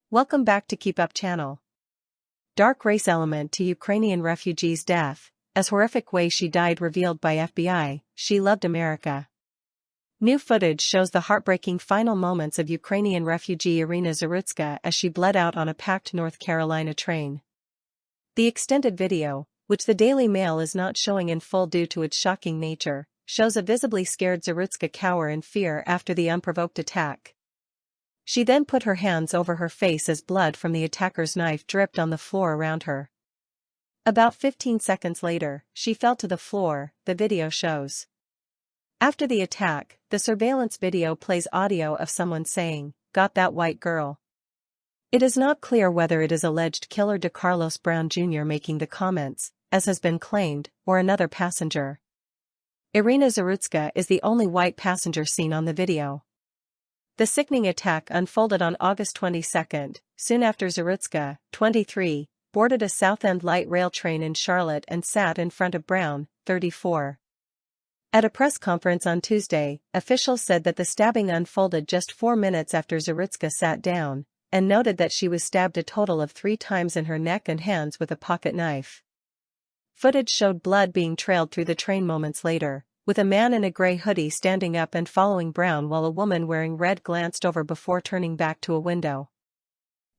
Welcome back to Keep Up channel. Dark race element to Ukrainian refugee's death, as horrific way she died revealed by FBI, she loved America. New footage shows the heartbreaking final moments of Ukrainian refugee Iryna Zarutska as she bled out on a packed North Carolina train. The extended video, which the Daily Mail is not showing in full due to its shocking nature, shows a visibly scared Zarutska cower in fear after the unprovoked attack. She then put her hands over her face as blood from the attacker's knife dripped on the floor around her. About 15 seconds later, she fell to the floor, the video shows. After the attack, the surveillance video plays audio of someone saying, "Got that white girl." It is not clear whether it is alleged killer DeCarlos Brown Jr. making the comments, as has been claimed, or another passenger. Iryna Zarutska is the only white passenger seen on the video. The sickening attack unfolded on August 22, soon after Zarutska, 23, boarded a South End light rail train in Charlotte and sat in front of Brown, 34. At a press conference on Tuesday, officials said that the stabbing unfolded just 4 minutes after Zarutska sat down, and noted that she was stabbed a total of 3 times in her neck and hands with a pocket knife. Footage showed blood being trailed through the train moments later, with a man in a gray hoodie standing up and following Brown while a woman wearing red glanced over before turning back to a window.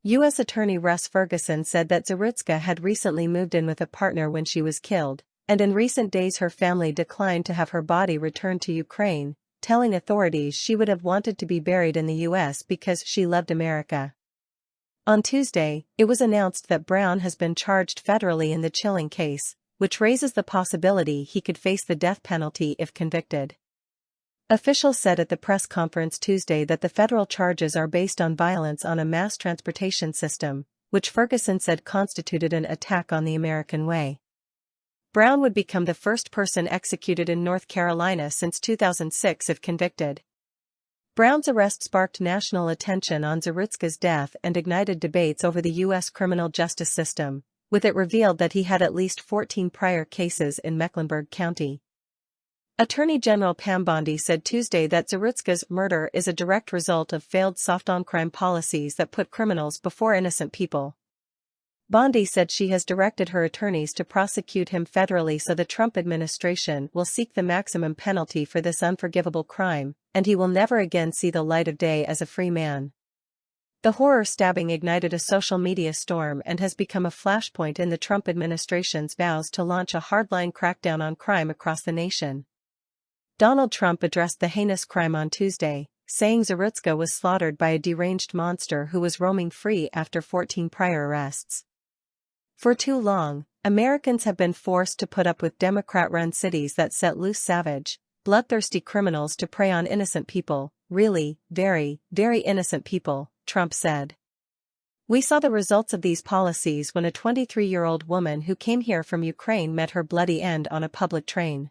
U.S. Attorney Russ Ferguson said that Zarutska had recently moved in with a partner when she was killed, and in recent days her family declined to have her body returned to Ukraine, telling authorities she would have wanted to be buried in the U.S. because she loved America. On Tuesday, it was announced that Brown has been charged federally in the chilling case, which raises the possibility he could face the death penalty if convicted. Officials said at the press conference Tuesday that the federal charges are based on violence on a mass transportation system, which Ferguson said constituted an attack on the American way. Brown would become the first person executed in North Carolina since 2006 if convicted. Brown's arrest sparked national attention on Zarutska's death and ignited debates over the U.S. criminal justice system, with it revealed that he had at least 14 prior cases in Mecklenburg County. Attorney General Pam Bondi said Tuesday that Zarutska's murder is a direct result of failed soft-on-crime policies that put criminals before innocent people. Bondi said she has directed her attorneys to prosecute him federally so the Trump administration will seek the maximum penalty for this unforgivable crime, and he will never again see the light of day as a free man. The horror stabbing ignited a social media storm and has become a flashpoint in the Trump administration's vows to launch a hardline crackdown on crime across the nation. Donald Trump addressed the heinous crime on Tuesday, saying Zarutska was slaughtered by a deranged monster who was roaming free after 14 prior arrests. For too long, Americans have been forced to put up with Democrat-run cities that set loose savage, bloodthirsty criminals to prey on innocent people, really, very, very innocent people, Trump said. We saw the results of these policies when a 23-year-old woman who came here from Ukraine met her bloody end on a public train.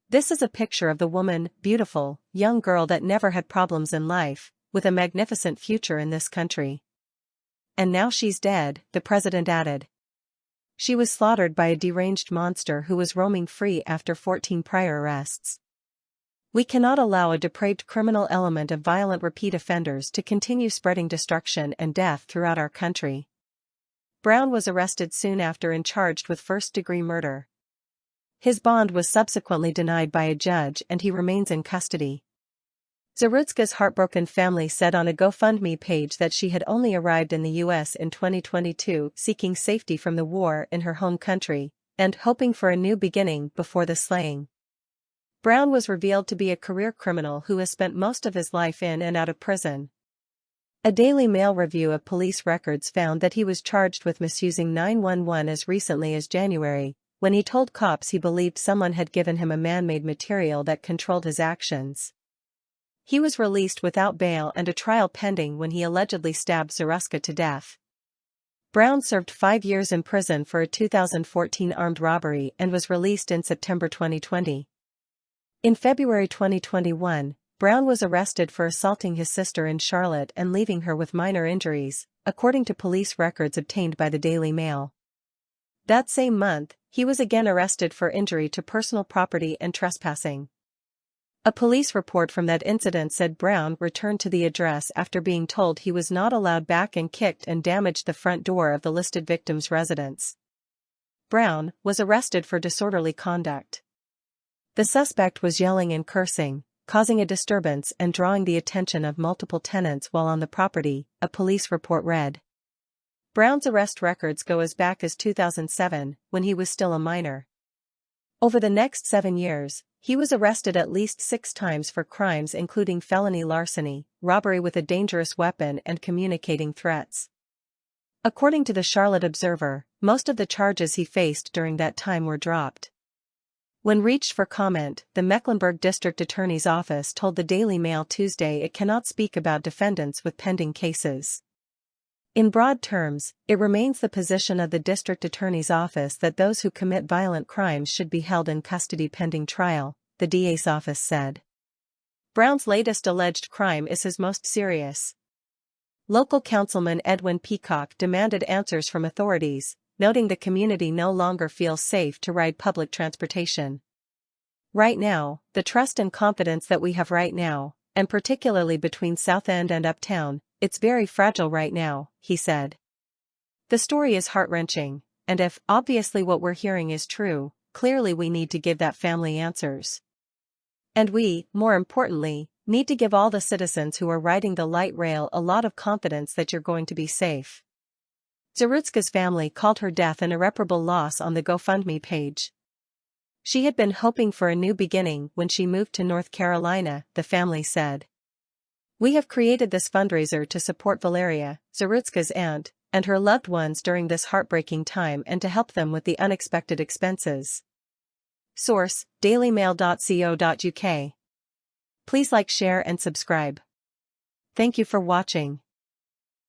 This is a picture of the woman, beautiful, young girl that never had problems in life, with a magnificent future in this country. And now she's dead, the president added. She was slaughtered by a deranged monster who was roaming free after 14 prior arrests. We cannot allow a depraved criminal element of violent repeat offenders to continue spreading destruction and death throughout our country. Brown was arrested soon after and charged with first-degree murder. His bond was subsequently denied by a judge and he remains in custody. Zarutska's heartbroken family said on a GoFundMe page that she had only arrived in the U.S. in 2022 seeking safety from the war in her home country, and hoping for a new beginning before the slaying. Brown was revealed to be a career criminal who has spent most of his life in and out of prison. A Daily Mail review of police records found that he was charged with misusing 911 as recently as January, when he told cops he believed someone had given him a man-made material that controlled his actions. He was released without bail and a trial pending when he allegedly stabbed Zarutska to death. Brown served 5 years in prison for a 2014 armed robbery and was released in September 2020. In February 2021, Brown was arrested for assaulting his sister in Charlotte and leaving her with minor injuries, according to police records obtained by the Daily Mail. That same month, he was again arrested for injury to personal property and trespassing. A police report from that incident said Brown returned to the address after being told he was not allowed back and kicked and damaged the front door of the listed victim's residence. Brown was arrested for disorderly conduct. The suspect was yelling and cursing, causing a disturbance and drawing the attention of multiple tenants while on the property, a police report read. Brown's arrest records go as back as 2007, when he was still a minor. Over the next 7 years, he was arrested at least 6 times for crimes including felony larceny, robbery with a dangerous weapon and communicating threats. According to the Charlotte Observer, most of the charges he faced during that time were dropped. When reached for comment, the Mecklenburg District Attorney's Office told the Daily Mail Tuesday it cannot speak about defendants with pending cases. In broad terms, it remains the position of the District Attorney's Office that those who commit violent crimes should be held in custody pending trial, the DA's office said. Brown's latest alleged crime is his most serious. Local councilman Edwin Peacock demanded answers from authorities, noting the community no longer feels safe to ride public transportation. Right now, the trust and confidence that we have right now, and particularly between South End and Uptown, it's very fragile right now, he said. The story is heart-wrenching, and if obviously what we're hearing is true, clearly we need to give that family answers. And we, more importantly, need to give all the citizens who are riding the light rail a lot of confidence that you're going to be safe. Zarutska's family called her death an irreparable loss on the GoFundMe page. She had been hoping for a new beginning when she moved to North Carolina, the family said. We have created this fundraiser to support Valeria, Zarutska's aunt, and her loved ones during this heartbreaking time and to help them with the unexpected expenses. Source: dailymail.co.uk. Please like, share and subscribe. Thank you for watching.